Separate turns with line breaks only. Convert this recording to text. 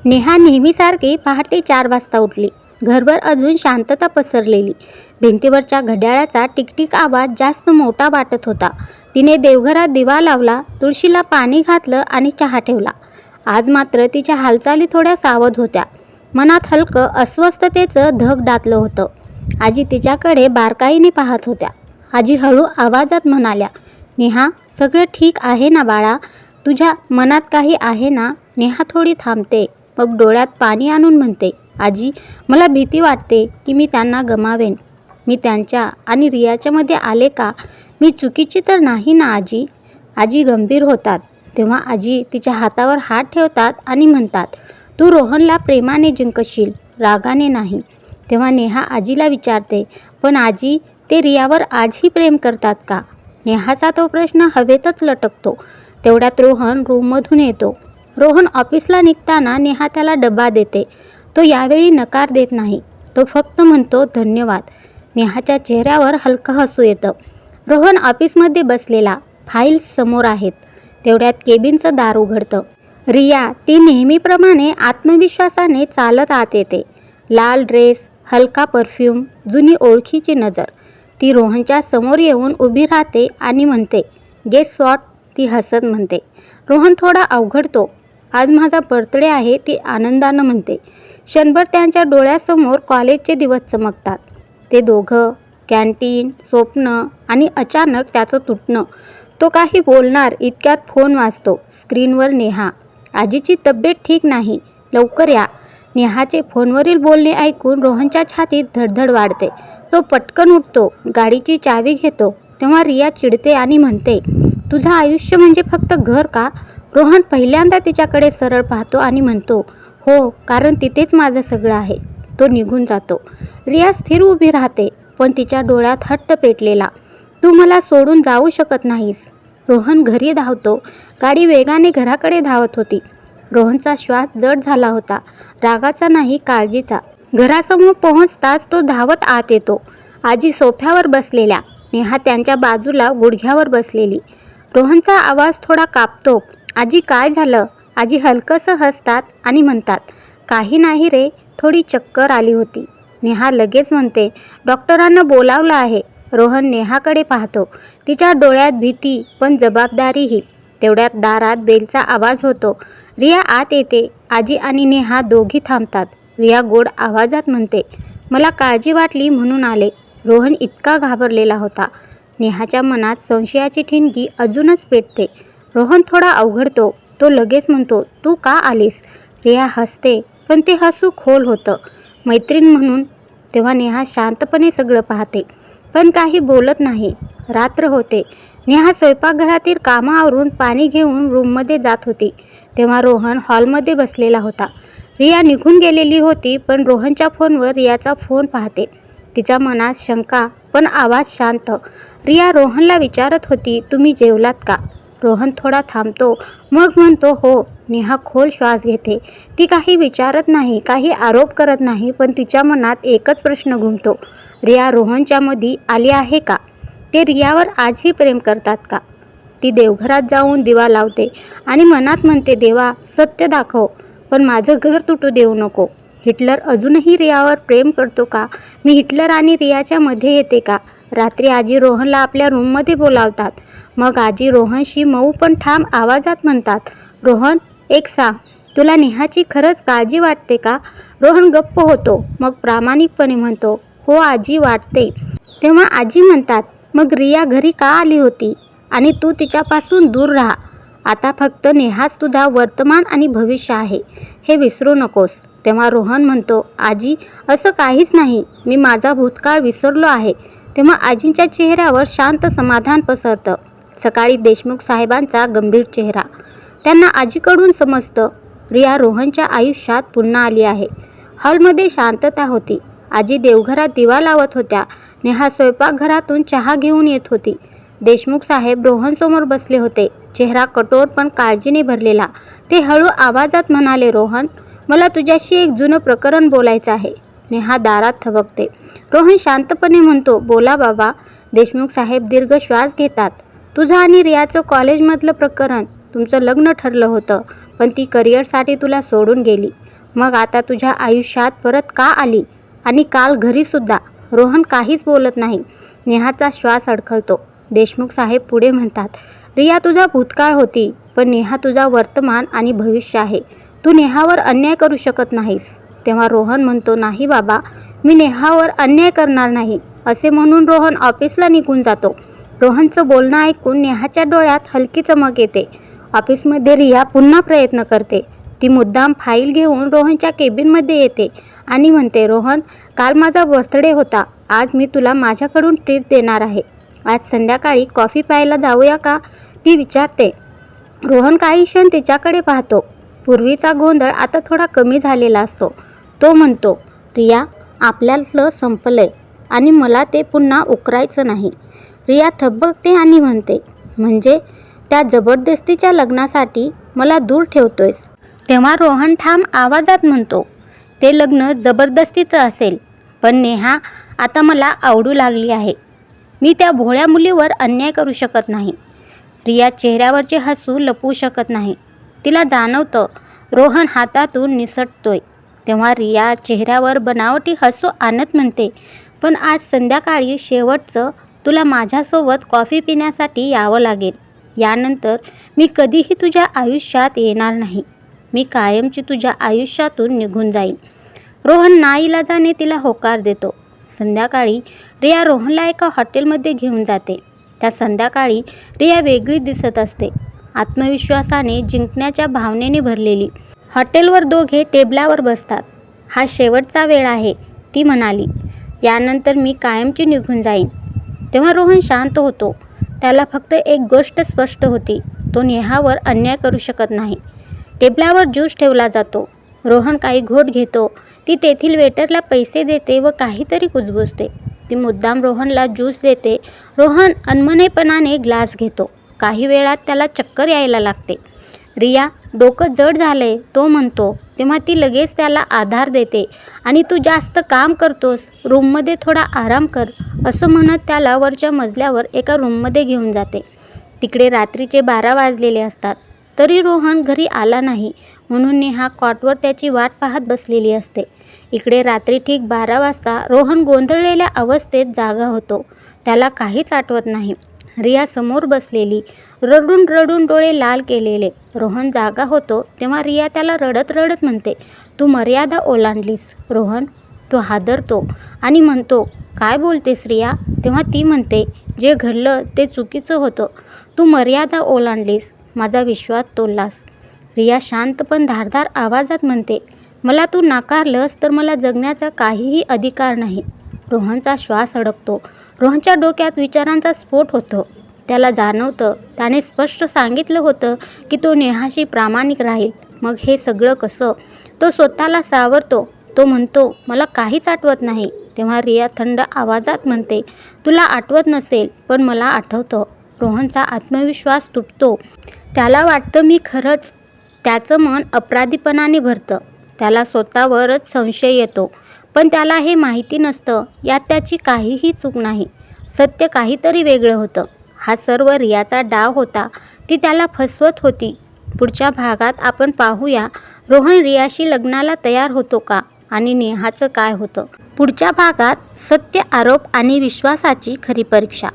नेहा नेहमीसारखी पहाटे 4 वाजता उठली. घरभर अजून शांतता पसरलेली. भिंतीवरच्या घड्याळाचा टिकटिक आवाज जास्त मोठा वाटत होता. तिने देवघरात दिवा लावला, तुळशीला पाणी घातलं आणि चहा ठेवला. आज मात्र तिच्या हालचाली थोड्या सावध होत्या. मनात हलकं अस्वस्थतेचं धग डातलं होतं. आजी तिच्याकडे बारकाईने पाहत होत्या. आजी हळू आवाजात म्हणाल्या, नेहा, सगळं ठीक आहे ना बाळा? तुझ्या मनात काही आहे ना? नेहा थोडी थांबते, मग डोळ्यात पाणी आणून म्हणते, आजी, मला भीती वाटते की मी त्यांना गमावेन. मी त्यांच्या आणि रियाच्या मध्ये आले का? मी चुकीची तर नाही ना आजी? आजी गंभीर होतात. तेव्हा आजी तिच्या हातावर हात ठेवतात आणि म्हणतात, तू रोहनला प्रेमाने जिंकशील, रागाने नाही. तेव्हा नेहा आजीला विचारते, पण आजी, ते रियावर आजही प्रेम करतात का? नेहाचा तो प्रश्न हवेतच लटकतो. तेवढ्यात रोहन रूममधून येतो. रोहन ऑफिसला निघताना नेहा त्याला डबा देते. तो यावेळी नकार देत नाही. तो फक्त म्हणतो धन्यवाद. नेहाच्या चेहऱ्यावर हलकं हसू येतं. रोहन ऑफिसमध्ये बसलेला, फाईल्स समोर आहेत. तेवढ्यात केबिनचं दार उघडतं. रिया ती नेहमीप्रमाणे आत्मविश्वासाने चालत आत येते. लाल ड्रेस, हलका परफ्यूम, जुनी ओळखीची नजर. ती रोहनच्या समोर येऊन उभी राहते आणि म्हणते, गेस व्हॉट? ती हसत म्हणते. रोहन थोडा अवघडतो. आज माझा बर्थडे आहे, ती आनंदानं म्हणते. क्षणभर त्यांच्या डोळ्यासमोर कॉलेजचे दिवस चमकतात. ते दोघं, कॅन्टीन, स्वप्न आणि अचानक त्याचं तुटणं. तो काही बोलणार इतक्यात फोन वाजतो. स्क्रीनवर नेहा, आजीची तब्येत ठीक नाही, लवकर या. नेहाचे फोनवरील बोलणे ऐकून रोहनच्या छातीत धडधड वाढते. तो पटकन उठतो, गाडीची चावी घेतो. तेव्हा रिया चिडते आणि म्हणते, तुझं आयुष्य म्हणजे फक्त घर का? रोहन पहिल्यांदा तिच्याकडे सरळ पाहतो आणि म्हणतो, हो, कारण तिथेच माझं सगळं आहे. तो निघून जातो. रिया स्थिर उभी राहते, पण तिच्या डोळ्यात हट्ट पेटलेला. तू मला सोडून जाऊ शकत नाहीस. रोहन घरी धावतो. गाडी वेगाने घराकडे धावत होती. रोहनचा श्वास जड झाला होता, रागाचा नाही, काळजीचा. घरासमोर पोहोचताच तो धावत आत येतो. आजी सोफ्यावर बसलेल्या, नेहा त्यांच्या बाजूला गुडघ्यावर बसलेली. रोहनचा आवाज थोडा कापतो. आजी, काय झालं? आजी हलकंसं हसतात आणि म्हणतात, काही नाही रे, थोडी चक्कर आली होती. नेहा लगेच म्हणते, डॉक्टरांना बोलावलं आहे. रोहन नेहाकडे पाहतो. तिच्या डोळ्यात भीती पण जबाबदारीही. तेवढ्यात दारात बेलचा आवाज होतो. रिया आत येते. आजी आणि नेहा दोघी थांबतात. रिया गोड आवाजात म्हणते, मला काळजी वाटली म्हणून आले. रोहन इतका घाबरलेला होता. नेहाच्या मनात संशयाची ठिणगी अजूनच पेटते. रोहन थोडा अवघडतो. तो लगेच म्हणतो, तू का आलीस? रिया हसते, पण ते हसू खोल होतं. मैत्रीण म्हणून. तेव्हा नेहा शांतपणे सगळं पाहते, पण काही बोलत नाही. रात्र होते. नेहा स्वयंपाकघरातील कामावरून पाणी घेऊन रूममध्ये जात होती. तेव्हा रोहन हॉलमध्ये बसलेला होता. रिया निघून गेलेली होती, पण रोहनच्या फोनवर रियाचा फोन पाहते. तिच्या मनात शंका, पण आवाज शांत. रिया रोहनला विचारत होती, तुम्ही जेवलात का? रोहन थोडा थांबतो, मग म्हणतो, हो. नेहा खोल श्वास घेते. ती काही विचारत नाही, काही आरोप करत नाही, पण तिच्या मनात एकच प्रश्न घुमतो, रिया रोहनच्या मध्ये आली आहे का? ते रियावर आजही प्रेम करतात का? ती देवघरात जाऊन दिवा लावते आणि मनात म्हणते, देवा, सत्य दाखव, पण माझं घर तुटू देऊ नको. हिटलर अजूनही रियावर प्रेम करतो का? मी हिटलर आणि रियाच्या मध्ये येते का? रात्री आजी रोहनला आपल्या रूममध्ये बोलावतात. मग आजी रोहनशी मऊ पण ठाम आवाजात म्हणतात, रोहन, एक सांग, तुला नेहाची खरंच काळजी वाटते का? रोहन गप्प होतो, मग प्रामाणिकपणे म्हणतो, हो आजी, वाटते. तेव्हा आजी म्हणतात, मग रिया घरी का आली होती? आणि तू तिच्यापासून दूर राहा. आता फक्त नेहाच तुझा वर्तमान आणि भविष्य आहे, हे विसरू नकोस. तेव्हा रोहन म्हणतो, आजी, असं काहीच नाही, मी माझा भूतकाळ विसरलो आहे. तेव्हा आजींच्या चेहऱ्यावर शांत समाधान पसरतं. सकाळी देशमुख साहेबांचा गंभीर चेहरा. त्यांना आजीकडून समजतं, रिया रोहनच्या आयुष्यात पुन्हा आली आहे. हॉलमध्ये शांतता होती. आजी देवघरात दिवा लावत होत्या. नेहा स्वयंपाकघरातून चहा घेऊन येत होती. देशमुख साहेब रोहनसमोर बसले होते. चेहरा कठोर पण काळजीने भरलेला. ते हळू आवाजात म्हणाले, रोहन, मला तुझ्याशी एक जुनं प्रकरण बोलायचं आहे. नेहा दारात थबकते. रोहन शांतपणे म्हणतो, बोला बाबा. देशमुख साहेब दीर्घ श्वास घेतात. तुझं आणि रियाचं कॉलेजमधलं प्रकरण. तुमचं लग्न ठरलं होतं, पण ती करिअरसाठी तुला सोडून गेली. मग आता तुझ्या आयुष्यात परत का आली? आणि काल घरीसुद्धा. रोहन काहीच बोलत नाही. नेहाचा श्वास अडखळतो. देशमुख साहेब पुढे म्हणतात, रिया तुझा भूतकाळ होती, पण नेहा तुझा वर्तमान आणि भविष्य आहे. तू नेहावर अन्याय करू शकत नाहीस. तेव्हा रोहन म्हणतो, नाही बाबा, मी नेहावर अन्याय करणार नाही. असे म्हणून रोहन ऑफिसला निघून जातो. रोहनचं बोलणं ऐकून नेहाच्या डोळ्यात हलकी चमक येते. ऑफिसमध्ये रिया पुन्हा प्रयत्न करते. ती मुद्दाम फाईल घेऊन रोहनच्या केबिनमध्ये येते आणि म्हणते, रोहन, काल माझा बर्थडे होता. आज मी तुला माझ्याकडून ट्रीट देणार आहे. आज संध्याकाळी कॉफी प्यायला जाऊया का? ती विचारते. रोहन काही क्षण तिच्याकडे पाहतो. पूर्वीचा गोंधळ आता थोडा कमी झालेला असतो. तो म्हणतो, रिया, आपल्यातलं संपलंय आणि मला ते पुन्हा उकरायचं नाही. रिया थबकते आणि म्हणते, म्हणजे त्या जबरदस्तीच्या लग्नासाठी मला दूर ठेवतोयस? तेव्हा रोहन ठाम आवाजात म्हणतो, ते लग्न जबरदस्तीचं असेल, पण नेहा आता मला आवडू लागली आहे. मी त्या भोळ्या मुलीवर अन्याय करू शकत नाही. रिया चेहऱ्यावरचे हसू लपवू शकत नाही. तिला जाणवतं रोहन हातातून निसटतोय. तेव्हा रिया चेहऱ्यावर बनावटी हसू आणत म्हणते, पण आज संध्याकाळी शेवटचं तुला माझ्यासोबत कॉफी पिण्यासाठी यावं लागेल. यानंतर मी कधीही तुझ्या आयुष्यात येणार नाही. मी कायमची तुझ्या आयुष्यातून निघून जाईन. रोहन नाईलाजाने तिला होकार देतो. संध्याकाळी रिया रोहनला एका हॉटेलमध्ये घेऊन जाते. त्या संध्याकाळी रिया वेगळी दिसत असते, आत्मविश्वासाने, जिंकण्याच्या भावनेने भरलेली. हॉटेलवर दोघे टेबलावर बसतात. हा शेवटचा वेळ आहे, ती म्हणाली. यानंतर मी कायमची निघून जाईन. तेव्हा रोहन शांत होतो. त्याला फक्त एक गोष्ट स्पष्ट होती, तो नेहावर अन्याय करू शकत नाही. टेबलावर ज्यूस ठेवला जातो. रोहन काही घोट घेतो. ती तेथील वेटरला पैसे देते व काहीतरी कुजबुजते. ती मुद्दाम रोहनला ज्यूस देते. रोहन अनमनेपणाने ग्लास घेतो. काही वेळात त्याला चक्कर यायला लागते. रिया, डोकं जड झालंय, तो म्हणतो. तेव्हा ती लगेच त्याला आधार देते आणि तू जास्त काम करतोस, रूममध्ये थोडा आराम कर, असं म्हणत त्याला वरच्या मजल्यावर एका रूममध्ये घेऊन जाते. तिकडे रात्रीचे 12 वाजलेले असतात. तरी रोहन घरी आला नाही, म्हणून नेहा कॉटवर त्याची वाट पाहत बसलेली असते. इकडे रात्री ठीक 12 वाजता रोहन गोंधळलेल्या अवस्थेत जागा होतो. त्याला काहीच आठवत नाही. रिया समोर बसलेली, रडून रडून डोळे लाल केलेले. रोहन जागा होतो तेव्हा रिया त्याला रडत रडत म्हणते, तू मर्यादा ओलांडलीस रोहन. तो हादरतो आणि म्हणतो, काय बोलतेस रिया? तेव्हा ती म्हणते, जे घडलं ते चुकीचं होतं. तू मर्यादा ओलांडलीस, माझा विश्वास तोडलास. रिया शांत पण धारदार आवाजात म्हणते, मला तू नाकारलंस तर मला जगण्याचा काहीही अधिकार नाही. रोहनचा श्वास अडकतो. रोहनच्या डोक्यात विचारांचा स्फोट होतो. त्याला जाणवतं त्याने स्पष्ट सांगितलं होतं की तो नेहाशी प्रामाणिक राहील. मग हे सगळं कसं? तो स्वतःला सावरतो. तो म्हणतो, मला काहीच आठवत नाही. तेव्हा रिया थंड आवाजात म्हणते, तुला आठवत नसेल पण मला आठवतं. रोहनचा आत्मविश्वास तुटतो. त्याला वाटतं मी खरंच. त्याचं मन अपराधीपणाने भरतं. त्याला स्वतःवरच संशय येतो. पण त्याला हे माहिती नसतं, यात त्याची काहीही चूक नाही. सत्य काहीतरी वेगळं होतं. हा सर्व रियाचा डाव होता. ती त्याला फसवत होती. पुढच्या भागात आपण पाहूया रोहन रियाशी लग्नाला तयार होतो का आणि नेहाचं काय होतं. पुढच्या भागात सत्य, आरोप आणि विश्वासाची खरी परीक्षा.